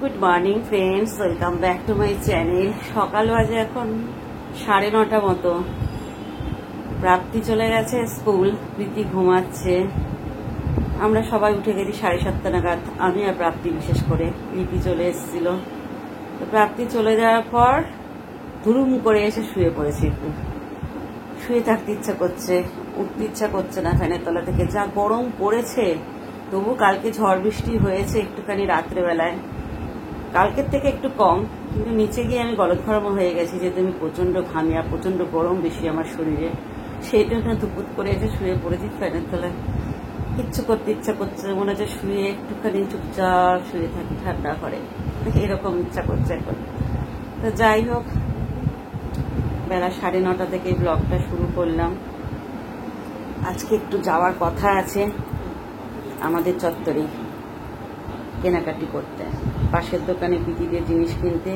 Good morning friends, welcome back to my channel. সকাল বাজে এখন 9:30 মতো। প্রাপ্তি চলে গেছে স্কুল, প্রীতি ঘুমাচ্ছে। আমরা সবাই উঠে গেছি 7:30 নাগাদ, আমি আর প্রাপ্তি বিশেষ করে। লিপি চলে এসেছিল, তো প্রাপ্তি চলে যাওয়ার পর ধুরুম করে এসে শুয়ে পড়েছি। একটু শুয়ে থাকতে ইচ্ছা করছে, উঠতে ইচ্ছা করছে না ফ্যানের তলা থেকে, যা গরম পড়েছে। তবু কালকে ঝড় বৃষ্টি হয়েছে একটুখানি রাত্রেবেলায়, কালকের থেকে একটু কম, কিন্তু নিচে গিয়ে আমি গলদঘর্ম হয়ে গেছি, যেহেতু আমি প্রচন্ড ঘামি আর প্রচন্ড গরম বেশি আমার শরীরে। সেই জন্য দুপুর করে এসে শুয়ে পড়েছি ফ্যানের তলায়। কিচ্ছু করতে ইচ্ছা করছে, মনে হচ্ছে শুয়ে একটুখানি চুপচাপ শুয়ে থাকি, ঠান্ডা করে, এরকম ইচ্ছা করছে এখন। তো যাই হোক, বেলা 9:30 থেকে ব্লগটা শুরু করলাম। আজকে একটু যাওয়ার কথা আছে আমাদের চত্বরে কেনাকাটি করতে, পাশের দোকানে পিটিদের জিনিস কিনতে,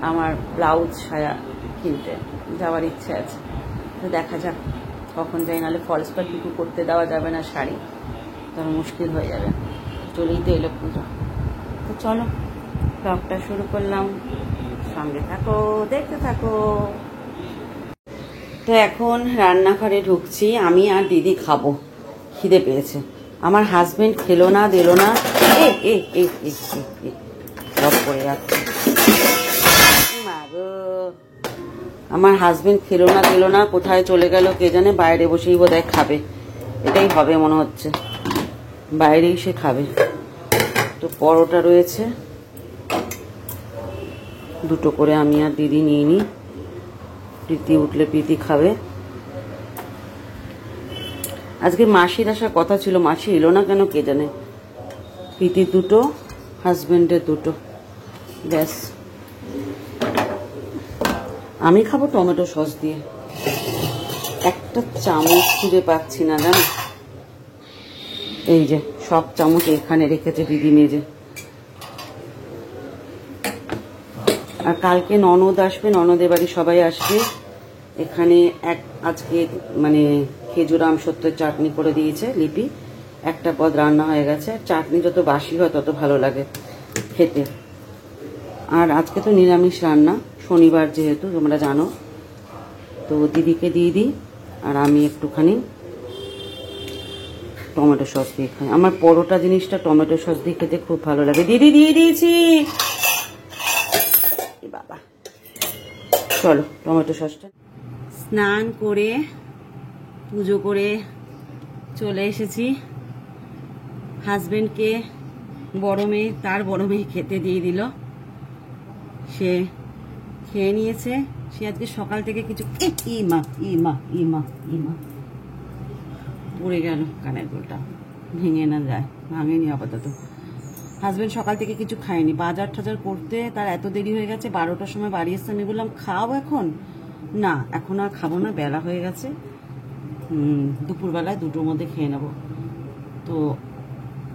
আমার ব্লাউজ সায়া কিনতে যাওয়ার ইচ্ছে আছে। তো দেখা যাক কখন যাই, নাহলে ফলস পাট টুকু করতে দেওয়া যাবে না শাড়ি, তখন মুশকিল হয়ে যাবে। চলেই তো এলো পুজো। তো চলো ব্লগটা শুরু করলাম, সঙ্গে থাকো, দেখতে থাকো। তো এখন রান্নাঘরে ঢুকছি, আমি আর দিদি খাবো, খিদে পেয়েছে। আমার হাজবেন্ড খেলো না, দিল না, সব পড়ে যাচ্ছে। আমার হাজবেন্ড খেলো না, দিল না, কোথায় চলে গেল কে জানে, বাইরে বসেই বোধহয় খাবে। এটাই হবে মনে হচ্ছে, বাইরেই সে খাবে। তো পরোটা রয়েছে দুটো করে, আমি আর দিদি নিয়ে নিই, প্রীতি উঠলে প্রীতি খাবে। আজকে মাসির আসার কথা ছিল, মাসি এলো না কেন কে জানে। প্রীতির দুটো, হাজবেন্ডের দুটো, ব্যাস। আমি খাবো টমেটো সস দিয়ে। একটা চামচ খুঁজে পাচ্ছি না, জানো। এই যে সব চামচ এখানে রেখেছে দিদি মেজে। আর কালকে ননদ আসবে, ননদের বাড়ি সবাই আসবে। এখানে আজকে মানে খেজুর আমসত্ত্বের চাটনি করে দিয়েছে লিপি, একটা পদ রান্না হয়ে গেছে। চাটনি যত বাসি হয় তত ভালো লাগে খেতে। আর আজকে তো নিরামিষ রান্না, শনিবার যেহেতু তোমরা জানো। তো দিদিকে দিয়ে দিই, আর আমি একটুখানি টমেটো সস দিয়ে খাই। আমার পরোটা জিনিসটা টমেটো সস দিয়ে খেতে খুব ভালো লাগে। দিদি দিয়ে দিয়েছি, বাবা। চলো টমেটো সসটা। স্নান করে পুজো করে চলে এসেছি। হাজবেন্ডকে তার বড় মেয়ে খেতে দিয়ে দিল, সে খেয়ে নিয়েছে। সে আজকে সকাল থেকে কিছু ইমা ইমা ইমা ইমা পড়ে গেল, কানের গোলটা ভেঙে না যায়, ভাঙেনি আপাতত। হাজবেন্ড সকাল থেকে কিছু খায়নি, বাজার টাজার করতে তার এত দেরি হয়ে গেছে। 12টার সময় বাড়ি এসে আমি বললাম খাও এখন, না এখন আর খাবো না, বেলা হয়ে গেছে, দুপুরবেলায় 2টোর মধ্যে খেয়ে নেব। তো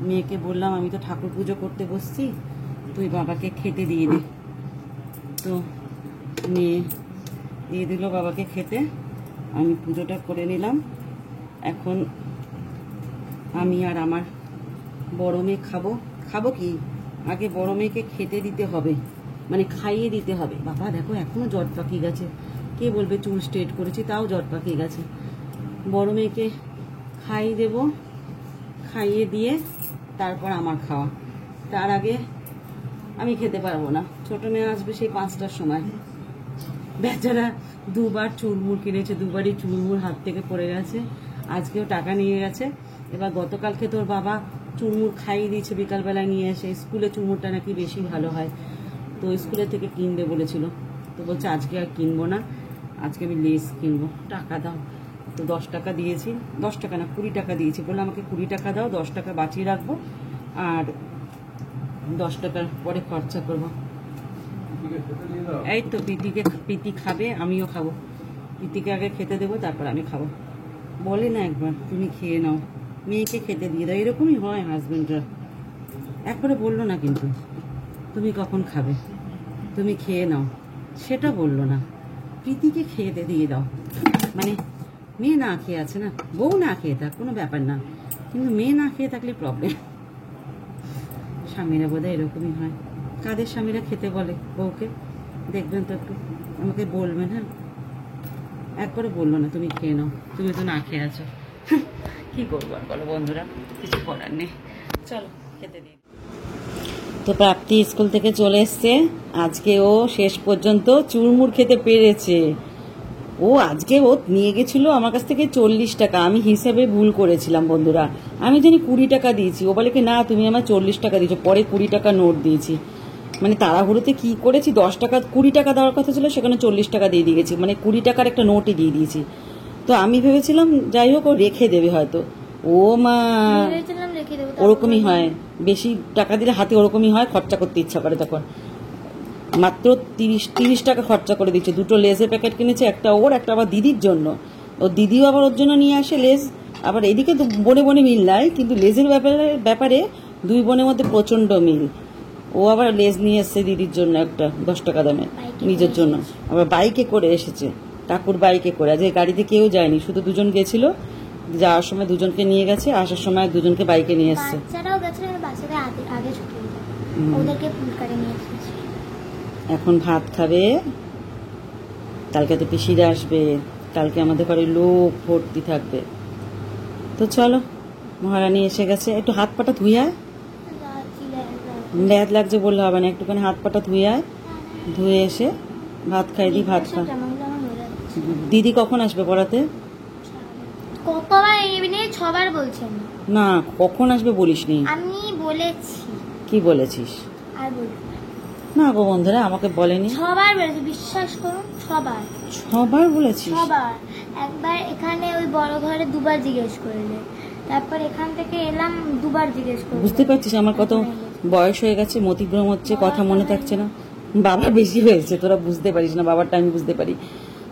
মেয়েকে বললাম আমি তো ঠাকুর পুজো করতে বসছি, তুই বাবাকে খেতে দিয়ে দে। তো মেয়ে দিয়ে দিল বাবাকে খেতে, আমি পুজোটা করে নিলাম। এখন আমি আর আমার বড় মেয়ে খাবো কি, আগে বড় মেয়েকে খেতে দিতে হবে, মানে খাইয়ে দিতে হবে। বাবা দেখো এখনো জট পাকিয়ে গেছে, কে বলবে চুল স্ট্রেট করেছি, তাও জট পাকিয়ে গেছে। বড় মেয়েকে খাইয়ে দেব, খাইয়ে দিয়ে তারপর আমার খাওয়া। তার আগে আমি খেতে পারবো না। ছোট মেয়ে আসবে সেই 5টার সময়। বেচারা দুবার চুরমুর কিনেছে, দুবারই চুরমুর হাত থেকে পড়ে গেছে। আজকেও টাকা নিয়ে গেছে। এবার গতকালকে তোর বাবা চুরমুর খাইয়ে দিয়েছে বিকালবেলায় নিয়ে এসে। স্কুলে চুরমুরটা নাকি বেশি ভালো হয়, তো স্কুলে থেকে কিনবে বলেছিল। তো বলছে আজকে আর কিনবো না, আজকে আমি লেস কিনবো, টাকা দাও। তো 10 টাকা দিয়েছি, 10 টাকা না 20 টাকা দিয়েছি। বললাম আমাকে 20 টাকা দাও, 10 টাকা বাঁচিয়ে রাখবো, আর 10 টাকার পরে খরচা করবো। এই তো প্রীতি খাবে, আমিও খাবো। প্রীতিকে আগে খেতে দেবো, তারপর আমি খাবো। বলে না একবার তুমি খেয়ে নাও, মেয়েকে খেতে দিয়ে দাও, এরকমই হয় হাজবেন্ডরা। একবারে বললো না কিন্তু তুমি কখন খাবে, তুমি খেয়ে নাও, সেটা বললো না। প্রীতিকে খেতে দিয়ে দাও, মানে মেয়ে না খেয়ে আছে না, বউ না খেয়ে থাক কোনো ব্যাপার না, কিন্তু মেয়ে না খেয়ে থাকলে প্রবলেম। স্বামীরা বোধহয় এরকমই হয়। কাদের স্বামীরা খেতে বলে বউকে, দেখবেন তো একটু, আমাকে বলবেন। হ্যাঁ, একবারে বললো না তুমি খেয়ে নাও, তুমি তো না খেয়ে আছো। কি করবো আর বলো বন্ধুরা, কিছু করার নেই। চলো খেতে দিই। তো প্রাপ্তি স্কুল থেকে চলে এসছে, আজকে ও শেষ পর্যন্ত চুরমুর খেতে পেরেছে। ও আজকে ও নিয়ে গেছিল আমার কাছ থেকে 40 টাকা, আমি হিসাবে ভুল করেছিলাম বন্ধুরা, আমি জানি 20 টাকা দিয়েছি, ও বলে কি না তুমি আমার 40 টাকা দিয়েছো, পরে 20 টাকা নোট দিয়েছি। মানে তাড়াহুড়োতে কি করেছি, 10 টাকা 20 টাকা দেওয়ার কথা ছিল, সেখানে 40 টাকা দিয়ে দিয়েছি, মানে 20 টাকার একটা নোটই দিয়ে দিয়েছি। তো আমি ভেবেছিলাম যাই হোক ও রেখে দেবে হয়তো, ও মা ওরকমই হয়, বেশি টাকা দিলে হাতে ওরকমই হয়, খরচা করতে ইচ্ছা করে তখন। মাত্র 30 টাকা খরচা করে দিচ্ছে, 2টো লেজের প্যাকেট কিনেছে, একটা ওর একটা আবার দিদির জন্য। ও দিদিও আবার ওর জন্য নিয়ে আসে লেজ, আবার এদিকে তো বনে বনে মিল নাই, কিন্তু লেজের ব্যাপারে দুই বোনের মধ্যে প্রচন্ড মিল। ও আবার লেজ নিয়ে এসছে দিদির জন্য একটা 10 টাকা দামে, নিজের জন্য আবার বাইকে করে এসেছে, কাকুর বাইকে করে। আজ গাড়িতে কেউ যায়নি, শুধু দুজন গেছিল, যাওয়ার সময় দুজনকে নিয়ে গেছে, আসার সময় দুজনকে বাইকে নিয়ে এসছে। এখন ভাত খাবে, কালকে তো পিসিরা আসবে, কালকে আমাদের ঘরে লোক ভর্তি থাকবে। তো চলো, মহারানী এসে গেছে, একটু হাত পাটা ধুয়ে আয়, ল্যাদ লাগছে বললে হবে না, একটুখানি হাত পাটা ধুয়ে আয়, ধুয়ে এসে ভাত খাই দি, ভাত খা। দিদি কখন আসবে পড়াতে? ছবার বলছেন না, কখন আসবে বলিসনি। আমি বলেছি। কি বলেছিস? আর বলবো না গো বন্ধুরা, আমাকে বলেনি। ছবার বলেছি, বিশ্বাস করুন, ছবার বলেছিস? ছবার। একবার এখানে ওই বড় ঘরে দুবার জিজ্ঞেস করলে, তারপর এখান থেকে এলাম দুবার জিজ্ঞেস করলে। বুঝতে পারছিস আমার কত বয়স হয়ে গেছে, মতিভ্রম হচ্ছে, কথা মনে থাকছে না। বাবার বেশি হয়েছে, তোরা বুঝতে পারিস না, বাবারটা আমি বুঝতে পারি।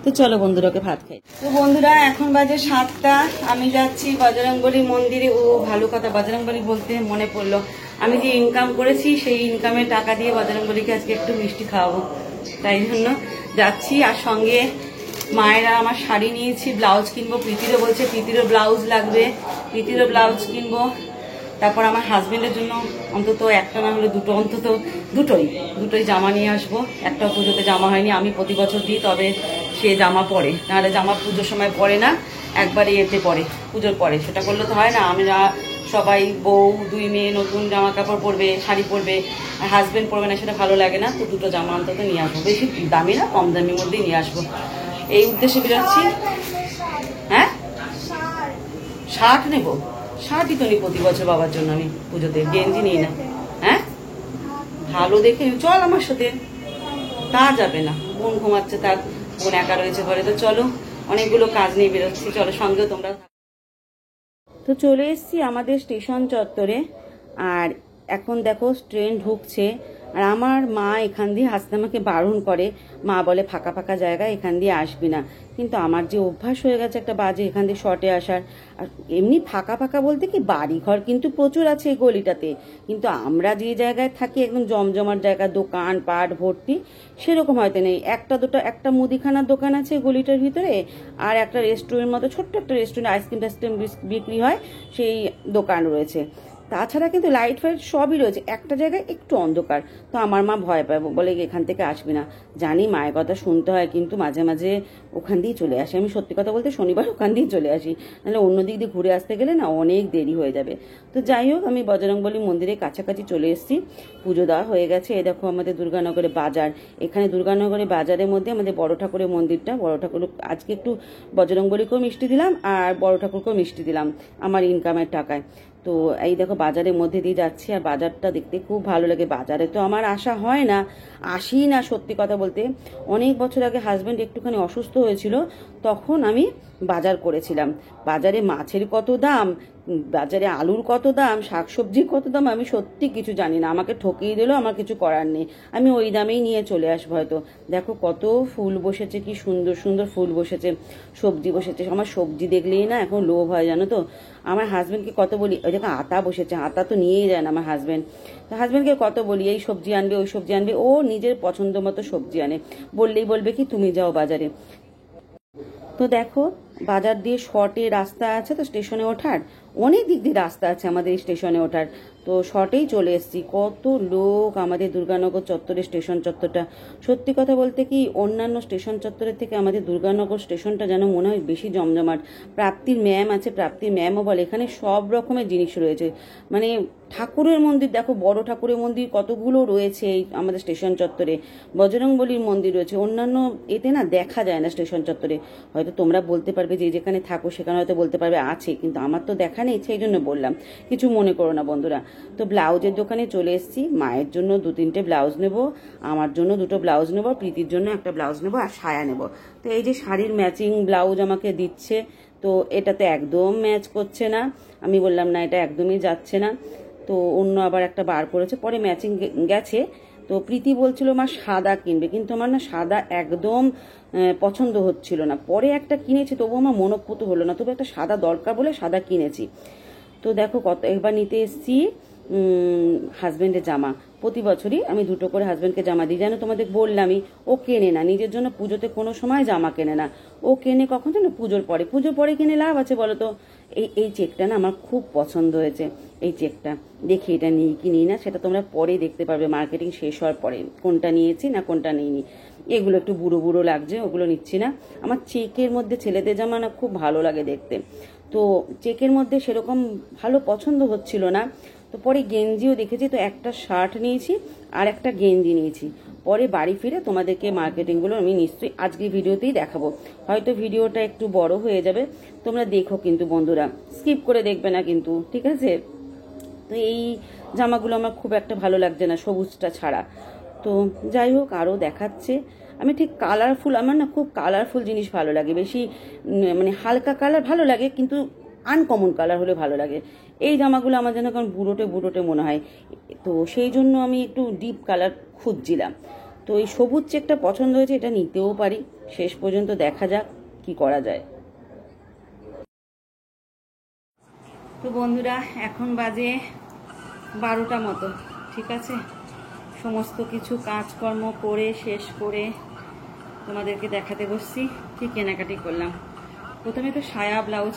তো চলো বন্ধুরা, ওকে ভাত খাই। তো বন্ধুরা এখন বাজে 7টা, আমি যাচ্ছি বজরংবলী মন্দিরে। ও ভালো কথা, বজরংবলী বলতে মনে পড়লো, আমি যে ইনকাম করেছি সেই ইনকামের টাকা দিয়ে বজরংবলীকে আজকে একটু মিষ্টি খাওয়াবো, তাই জন্য যাচ্ছি। আর সঙ্গে মায়েরা আমার শাড়ি নিয়েছি, ব্লাউজ কিনবো, প্রীতিরও বলছে প্রীতিরও ব্লাউজ লাগবে, প্রীতিরও ব্লাউজ কিনবো। তারপর আমার হাজবেন্ডের জন্য অন্তত একটা না হলে দুটো, অন্তত দুটোই জামা নিয়ে আসবো। একটাও পুজোতে জামা হয়নি, আমি প্রতি বছর দিই, তবে সে জামা পরে, নাহলে জামা পুজোর সময় পরে না, একবারে এতে পরে, পুজোর পরে। সেটা করলে তো হয় না, আমরা সবাই বউ 2 মেয়ে নতুন জামা কাপড় পরবে, শাড়ি পরবে, আর হাজবেন্ড পরবে না, সেটা ভালো লাগে না। তো দুটো জামা অন্তত নিয়ে আসবো, বেশি দামি না, কম দামির মধ্যেই নিয়ে আসবো, এই উদ্দেশ্যে বেরোচ্ছি। হ্যাঁ, শার্ট নেবো, শার্টই তো নিই প্রতি বছর বাবার জন্য, আমি পুজোতে গেঞ্জি নিই না। হ্যাঁ, ভালো দেখে চল আমার সাথে। তা যাবে না, বোন ঘুমাচ্ছে, তার বোন একা রয়েছে ঘরে। তো চলো, অনেকগুলো কাজ নিয়ে বেরোচ্ছি, চলো সঙ্গেও তোমরা। তো চলে এসছি আমাদের স্টেশন চত্বরে, আর এখন দেখো ট্রেন ঢুকছে, আর আমার মা এখান দিয়ে আসতে আমাকে বারণ করে, মা বলে ফাঁকা ফাঁকা জায়গা, এখান দিয়ে আসবি না। কিন্তু আমার যে অভ্যাস হয়ে গেছে একটা বাজে এখান দিয়ে শর্টে আসার। আর এমনি ফাঁকা ফাঁকা বলতে কি, বাড়ি ঘর কিন্তু প্রচুর আছে এই গলিটাতে, কিন্তু আমরা যে জায়গায় থাকি একদম জমজমার জায়গা, দোকান পাট ভর্তি, সেরকম হয়তো নেই। একটা মুদিখানার দোকান আছে গলিটার ভিতরে, আর একটা রেস্টুরেন্ট মতো ছোট্ট একটা রেস্টুরেন্ট, আইসক্রিম টাইসক্রিম বিক্রি হয়, সেই দোকান রয়েছে। তাছাড়া কিন্তু লাইট ফাইট সবই রয়েছে, একটা জায়গায় একটু অন্ধকার। তো আমার মা ভয় পায়, বলে এখান থেকে আসবি না। জানি মায়ের কথা শুনতে হয়, কিন্তু মাঝে মাঝে ওখান দিয়েই চলে আসি। আমি সত্যি কথা বলতে শনিবার ওখান দিয়েই চলে আসি, নাহলে অন্য দিক দিয়ে ঘুরে আসতে গেলে না অনেক দেরি হয়ে যাবে। তো যাই হোক, আমি বজরংবলী মন্দিরের কাছাকাছি চলে এসেছি, পুজো দেওয়া হয়ে গেছে। এই দেখো আমাদের দুর্গানগরে বাজার, এখানে দুর্গানগরে বাজারের মধ্যে আমাদের বড় ঠাকুরের মন্দিরটা। বড় ঠাকুর আজকে একটু বজরংবলীকেও মিষ্টি দিলাম, আর বড় ঠাকুরকেও মিষ্টি দিলাম আমার ইনকামের টাকায়। তো এই দেখো বাজারের মধ্যে দিয়ে যাচ্ছি, আর বাজারটা দেখতে খুব ভালো লাগে। বাজারে তো আমার আসা হয় না, আসি না সত্যি কথা বলতে। অনেক বছর আগে হাজব্যান্ড একটুখানি অসুস্থ হয়েছিল, তখন আমি বাজার করেছিলাম। বাজারে মাছের কত দাম, বাজারে আলুর কত দাম, শাকসবজির কত দাম, আমি সত্যি কিছু জানি না। আমাকে ঠকিয়ে দিলেও আমার কিছু করার নেই, আমি ওই দামেই নিয়ে চলে আসবো হয়তো। দেখো কত ফুল বসেছে, কি সুন্দর সুন্দর ফুল বসেছে, সবজি বসেছে। আমার সবজি দেখলেই না এখন লোভ হয়, জানো তো। আমার হাজব্যান্ডকে কত বলি, ওই দেখো আতা বসেছে, আতা তো নিয়েই যায় না আমার হাজব্যান্ড। তো হাজব্যান্ডকে কত বলি এই সবজি আনবে ওই সবজি আনবে, ও নিজের পছন্দ মতো সবজি আনে। বললেই বলবে কি তুমি যাও বাজারে। তো দেখো বাজার দিয়ে শর্টে রাস্তা আছে, তো স্টেশনে ওঠার অনেক দিক দিয়ে রাস্তা আছে আমাদের এই স্টেশনে ওঠার। তো শর্টেই চলে এসেছি। কত লোক আমাদের দুর্গানগর চত্বরে, স্টেশন চত্বরটা। সত্যি কথা বলতে কি, অন্যান্য স্টেশন চত্বরের থেকে আমাদের দুর্গানগর স্টেশনটা যেন মনে হয় বেশি জমজমাট। প্রাপ্তির ম্যাম আছে, প্রাপ্তির ম্যামও বলে এখানে সব রকমের জিনিস রয়েছে। মানে ঠাকুরের মন্দির দেখো, বড় ঠাকুরের মন্দির কতগুলো রয়েছে এই আমাদের স্টেশন চত্বরে। বজরংবলীর মন্দির রয়েছে, অন্যান্য এতে না দেখা যায় না স্টেশন চত্বরে। হয়তো তোমরা বলতে পারবে যে যেখানে থাকো সেখানে হয়তো বলতে পারবে আছে, কিন্তু আমার তো দেখা নেই, সেই জন্য বললাম, কিছু মনে করো না বন্ধুরা। তো ব্লাউজের দোকানে চলে এসেছি। মায়ের জন্য 2-3টে ব্লাউজ নেব, আমার জন্য 2টো ব্লাউজ নেব, প্রীতির জন্য একটা ব্লাউজ নেব, আর সায়া নেব। তো এই যে শাড়ির ম্যাচিং ব্লাউজ আমাকে দিচ্ছে, তো এটাতে একদম ম্যাচ করছে না। আমি বললাম না, এটা একদমই যাচ্ছে না। তো অন্য আবার একটা বার করেছে, পরে ম্যাচিং গেছে। তো প্রীতি বলছিল মা সাদা কিনবে, কিন্তু আমার না সাদা একদম পছন্দ হচ্ছিল না। পরে একটা কিনেছি, তবু আমার মনোপুত হলো না, তবু একটা সাদা দরকার বলে সাদা কিনেছি। তো দেখো কত একবার নিতে এসেছি হাজবেন্ডের জামা। প্রতি বছরই আমি 2টো করে হাজবেন্ডকে জামা দিই, জানো তোমাদের বললামই। ও কেনে না নিজের জন্য, পুজোতে কোনো সময় জামা কেনে না। ও কেনে কখন জানো, পুজোর পরে। পুজোর পরে কিনে লাভ আছে বলো তো? এই চেকটা না আমার খুব পছন্দ হয়েছে। এই চেকটা দেখি, এটা নিই কি নিই না সেটা তোমরা পরে দেখতে পারবে, মার্কেটিং শেষ হওয়ার পরে, কোনটা নিয়েছি না কোনটা নিইনি। এগুলো একটু বুড়ো বুড়ো লাগছে, ওগুলো নিচ্ছি না। আমার চেকের মধ্যে ছেলেদের জামা না খুব ভালো লাগে দেখতে, তো চেকের মধ্যে সেরকম ভালো পছন্দ হচ্ছিল না। তো পরে গেঞ্জিও দেখেছি, তো একটা শার্ট নিয়েছি আর একটা গেঞ্জি নিয়েছি। পরে বাড়ি ফিরে তোমাদেরকে মার্কেটিংগুলো আমি নিশ্চয়ই আজকের ভিডিওতেই দেখাবো। হয়তো ভিডিওটা একটু বড় হয়ে যাবে, তোমরা দেখো কিন্তু বন্ধুরা, স্কিপ করে দেখবে না কিন্তু, ঠিক আছে? তো এই জামাগুলো আমার খুব একটা ভালো লাগছে না, সবুজটা ছাড়া। তো যাই হোক, আরও দেখাচ্ছে। আমি ঠিক কালারফুল, আমার না খুব কালারফুল জিনিস ভালো লাগে বেশি, মানে হালকা কালার ভালো লাগে, কিন্তু আনকমন কালার হলে ভালো লাগে। এই জামাগুলো আমার যেন কারণ বুড়োটে বুড়োটে মনে হয়, তো সেই জন্য আমি একটু ডিপ কালার খুঁজছিলাম। তো এই সবুজ চেকটা পছন্দ হয়েছে, এটা নিতেও পারি। শেষ পর্যন্ত দেখা যাক কি করা যায়। তো বন্ধুরা, এখন বাজে 12টা মতো, ঠিক আছে? সমস্ত কিছু কাজকর্ম করে শেষ করে তোমাদেরকে দেখাতে বসছি কি কেনাকাটি করলাম। প্রথমে তো সায়া ব্লাউজ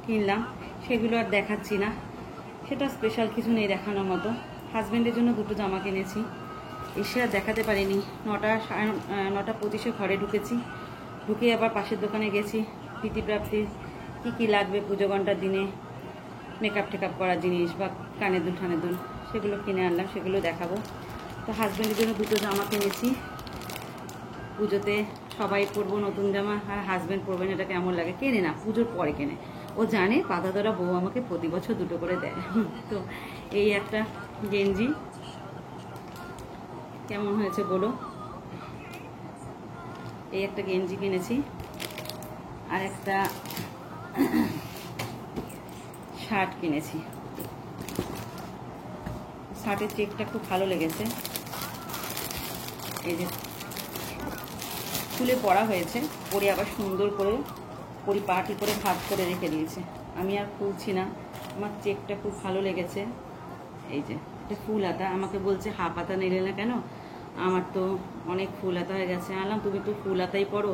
কিনলাম, সেগুলো আর দেখাচ্ছি না, সেটা স্পেশাল কিছু নেই দেখানোর মতো। হাজব্যান্ডের জন্য 2টো জামা কিনেছি, এসে আর দেখাতে পারিনি। 9:25 ঘরে ঢুকেছি, ঢুকে আবার পাশের দোকানে গেছি। প্রীতিপ্রাপ্তির কী কী লাগবে পুজো ঘন্টার দিনে, মেকআপ টেকআপ করার জিনিস বা কানের দুল ঠানের দুল, সেগুলো কিনে আনলাম, সেগুলো দেখাবো। তো হাজব্যান্ডের জন্য 2টো জামা কিনেছি। পুজোতে সবাই পরবো নতুন জামা, আর হাজব্যান্ড পরবেন, এটা কেমন লাগে। কেনে না, পুজোর পরে কেনে। ও জানে পাতা ধরা বউ আমাকে প্রতি বছর 2টো করে দেয়। তো এই একটা গেঞ্জি কেমন হয়েছে বলো। এই একটা গেঞ্জি কিনেছি, আর একটা শার্ট কিনেছি। শার্টের চেকটা খুব ভালো লেগেছে, এই যে খুলে পরা হয়েছে, পরে আবার সুন্দর করে পরিপাটি করে ভাঁজ করে রেখে দিয়েছে। আমি আর খুলছি না, আমার চেকটা খুব ভালো লেগেছে। এই যে এটা ফুল হাতা, আমাকে বলছে হাফ হাতা নিলে না কেন, আমার তো অনেক ফুল হাতা হয়ে গেছে। আনলাম তুমি তো ফুল হাতাই পরো,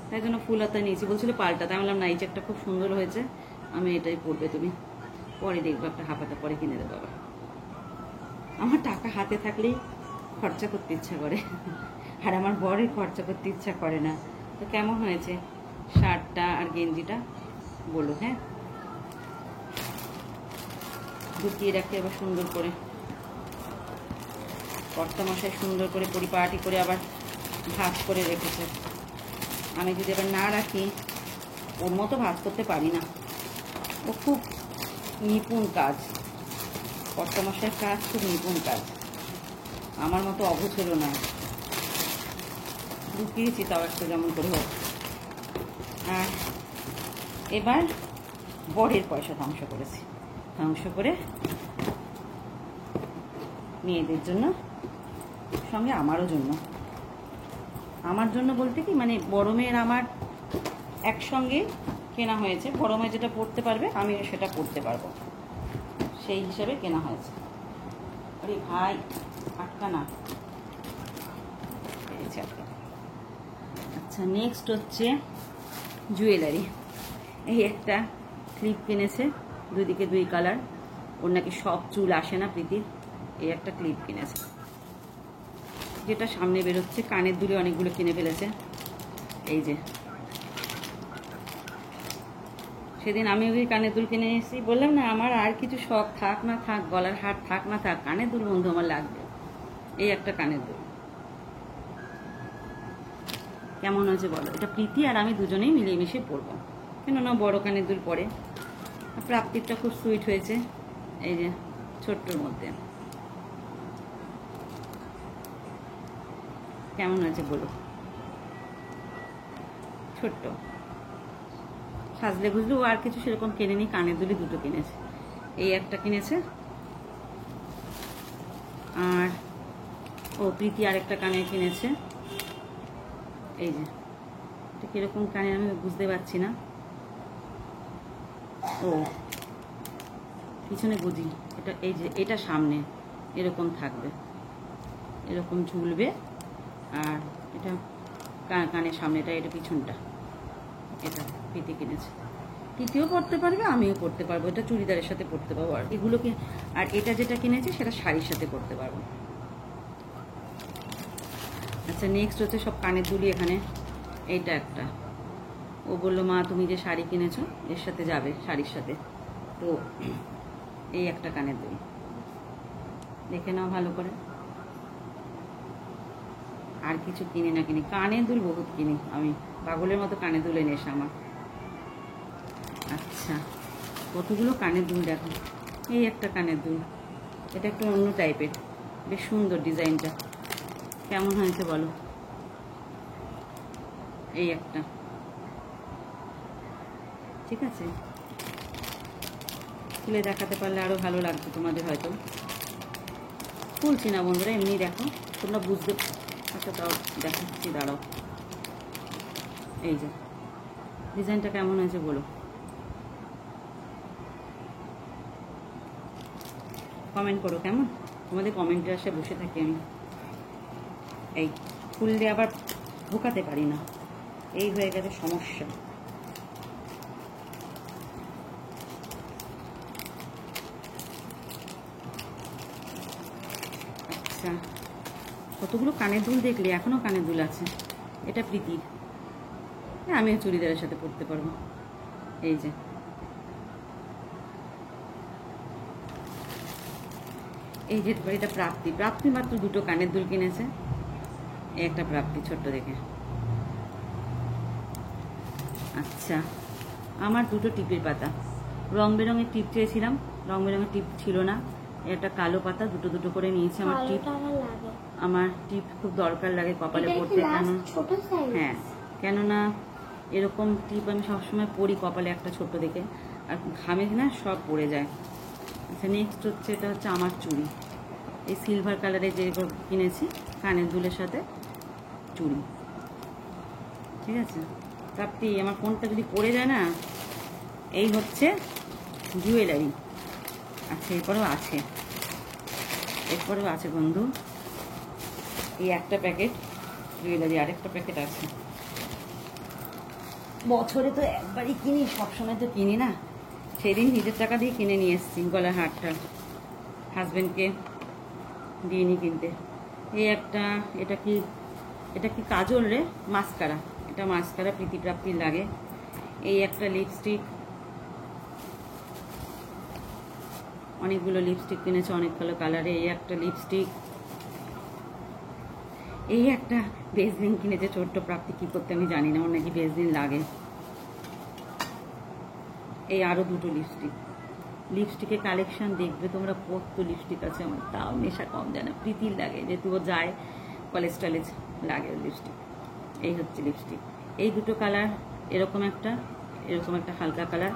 তাই জন্য ফুল হাতা নিয়েছি। বলছিল পাল্টাতে, আমি বললাম না, এই চেকটা খুব সুন্দর হয়েছে, আমি এটাই পরবে তুমি, পরে দেখবো একটা হাফ হাতা পরে কিনে দেবো। আবার আমার টাকা হাতে থাকলেই খরচা করতে ইচ্ছা করে, আর আমার বরের খরচা করতে ইচ্ছা করে না। তো কেমন হয়েছে শার্টটা আর গেঞ্জিটা বলো, হ্যাঁ? ঢুকিয়ে রাখি আবার সুন্দর করে, কর্তামশাই সুন্দর করে পরিপাটি করে আবার ভাঁজ করে রেখেছে। আমি যদি আবার না রাখি, ওর মতো ভাঁজ করতে পারি না, ও খুব নিপুণ কাজ, কর্তামশাইয়ের কাজ খুব নিপুণ কাজ, আমার মতো অবুঝেরও না। ঢুকিয়েছি তাও একটা যেমন করে হোক। আর এবার বরের পয়সা ধ্বংস করেছি, ধ্বংস করে মেয়েদের জন্য, সঙ্গে আমারও জন্য। আমার জন্য বলতে কি, মানে বড় মেয়ের আমার একসঙ্গে কেনা হয়েছে। বড় মেয়ে যেটা পড়তে পারবে আমিও সেটা পড়তে পারবো, সেই হিসাবে কেনা হয়েছে। আরে ভাই আটকা না, আচ্ছা নেক্সট হচ্ছে জুয়েলারি। এই একটা ক্লিপ কিনেছে, দুদিকে 2 কালার, ওর নাকি সব চুল আসে না প্রীতির। এই একটা ক্লিপ কিনেছে, যেটা সামনে বেরোচ্ছে। কানের দুলে অনেকগুলো কিনে ফেলেছে। এই যে সেদিন আমি ওই কানের দুল কিনে এসেছি, বললাম না আমার আর কিছু শখ থাক না থাক, গলার হার থাক না থাক, কানের দুল বন্ধু আমার লাগবে। এই একটা কানের দুল কেমন হয়েছে বলো? এটা প্রীতি আর আমি দুজনেই মিলিয়ে মিশিয়ে পরবো, কেননা বড় কানের দুল পরে। প্রাপ্তিরটা খুব সুইট হয়েছে, এই যে ছোট্টর মধ্যে। কেমন হয়েছে বলো? ছোট্ট সাজলে বুঝলে ও আর কিছু সেরকম কেনেনি, কানের দুলি দুটো কিনেছে। এই একটা কিনেছে, আর ও প্রীতি আরেকটা কানের কিনেছে। এই যে এটা কিরকম কানের আমি বুঝতে পারছি না। ও পিছনে বুঝি এটা, এই যে এটা সামনে এরকম থাকবে, এরকম ঝুলবে, আর এটা কানের সামনেটা, এটা পিছনটা। এটা প্রীতি কিনেছে। প্রীতিও পরতে পারবে, আমিও পরতে পারবো, এটা চুড়িদারের সাথে পরতে পারবো। আর এগুলোকে, আর এটা যেটা কিনেছে সেটা শাড়ির সাথে পরতে পারবো। আচ্ছা নেক্সট হচ্ছে সব কানের দুলি এখানে। এইটা একটা, ও বললো মা তুমি যে শাড়ি কিনেছো এর সাথে যাবে, শাড়ির সাথে। তো এই একটা কানের দুল দেখে নাও ভালো করে। আর কিছু কিনি না কিনি, কানের দুল বহুত কিনি আমি, পাগলের মতো কানের দুল এনেছে আমার। আচ্ছা কতগুলো কানের দুল দেখো। এই একটা কানের দুল, এটা একটু অন্য টাইপের, বেশ সুন্দর ডিজাইনটা। কেমন হয়েছে বলো? এই একটা, ঠিক আছে, খুলে দেখাতে পারলে আরো ভালো লাগবে তোমাদের হয়তো। খুলছি না বন্ধুরা, এমনি দেখো, তোমরা বুঝতে। আচ্ছা তাও দেখাচ্ছি, দাঁড়াও। এই যে ডিজাইনটা কেমন হয়েছে বলো? কমেন্ট করো কেমন, তোমাদের কমেন্টে আসে বসে থাকি আমি। এই খুললে আবার ঢোকাতে পারি না, এই হয়ে গেছে সমস্যা। আচ্ছা কতগুলো কানের দুল দেখলে, এখনো কানের দুল আছে। এটা প্রীতির, আমিও চুড়িদারের সাথে পরতে পারবো। এই যে এই যে এটা প্রাপ্তি, প্রাপ্তি মাত্র দুটো কানের দুল কিনেছে। একটা প্রাপ্তি ছোট্ট দেখে। আচ্ছা আমার দুটো টিপের পাতা, রং বেরঙের টিপ চেয়েছিলাম, রং বেরঙের টিপ ছিল না। একটা কালো পাতা, দুটো দুটো করে নিয়েছি। আমার টিপ, আমার টিপ খুব দরকার লাগে কপালে পরতে। কেন? হ্যাঁ, কেননা এরকম টিপ আমি সবসময় পরি কপালে, একটা ছোট দেখে, আর ঘামে না সব পড়ে যায়। আচ্ছা নেক্সট হচ্ছে, এটা হচ্ছে আমার চুড়ি, এই সিলভার কালারের যে কিনেছি, কানের দুলের সাথে চুড়ি। ঠিক আছে প্রাপ্তি, আমার ফোনটা যদি পড়ে যায় না, এই হচ্ছে জুয়েলারি। আচ্ছা এরপরেও আছে বন্ধু, এই একটা প্যাকেট জুয়েলারি, আরেকটা প্যাকেট আছে। বছরে তো একবারই কিনি, সবসময় তো কিনি না। সেদিন নিজের টাকা দিয়ে কিনে নিয়ে এসেছি গলার হারটা, হাজবেন্ডকে দিইনি কিনতে। এই একটা, এটা কি কাজল রে, মাস্কারা, এটা মাস্কারা প্রীতি প্রাপ্তির লাগে। এই একটা লিপস্টিক, অনেকগুলো লিপস্টিক কিনেছে অনেকগুলো কালারে। এই একটা লিপস্টিক, এই একটা বেসলিন কিনেছে ছোট্ট প্রাপ্তি, কি করতে আমি জানি না, ওর নাকি বেসলিন লাগে। এই আরো দুটো লিপস্টিক, লিপস্টিকের কালেকশন দেখবে তোমরা, কত লিপস্টিক আছে আমার, তাও নেশা কম যায় না। প্রীতির লাগে, যেহেতু ও যায় কলেজ টলেজ, লাগে লিপস্টিক। এই হচ্ছে লিপস্টিক, এই দুটো কালার, এরকম একটা হালকা কালার,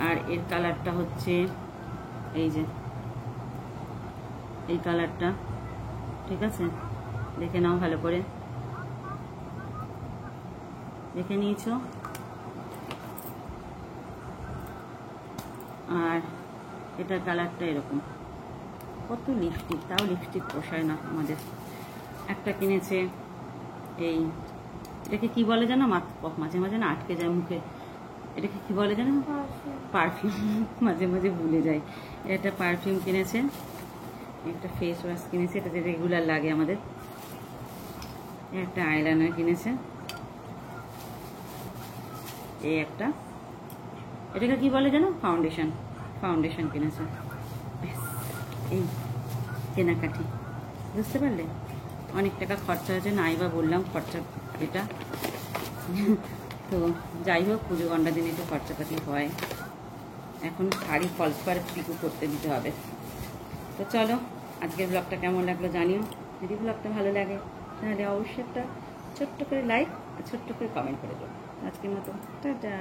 আর এর কালারটা হচ্ছে এই যে এই কালারটা। ঠিক আছে দেখে নাও ভালো করে, দেখে নিয়েছো। আর এটার কালারটা এরকম। কত লিপস্টিক, তাও লিপস্টিক পোষায় না আমাদের। একটা কিনেছে এই, এটাকে কি বলে জানো, মাঝে মাঝে না আটকে যায় মুখে, এটাকে কি বলে জানো? পারফিউম। মাঝে মাঝে ভুলে যাই। এটা পারফিউম কিনেছে, একটা ফেস ওয়াশ কিনেছে, এটা যে রেগুলার লাগে আমাদের। একটা আইলাইনার কিনেছে, এই একটা, এটাকে কি বলে জানো? ফাউন্ডেশন। ফাউন্ডেশন কিনেছে। ব্যাস, এই কেনাকাটি, বুঝতে পারলে? অনেক টাকা খরচা হয়েছে, নাই বা বললাম খরচা এটা। তো যাই হোক, পুজো গন্ডা দিনে একটু খরচাপাতি হয়। এখন শাড়ি ফলস পাড় পিকু করতে দিতে হবে। তো চলো, আজকের ব্লগটা কেমন লাগলো জানিও। যদি ব্লগটা ভালো লাগে তাহলে অবশ্যই একটা ছোট্ট করে লাইক আর ছোট্ট করে কমেন্ট করে দেবো। আজকের মতো টাটা।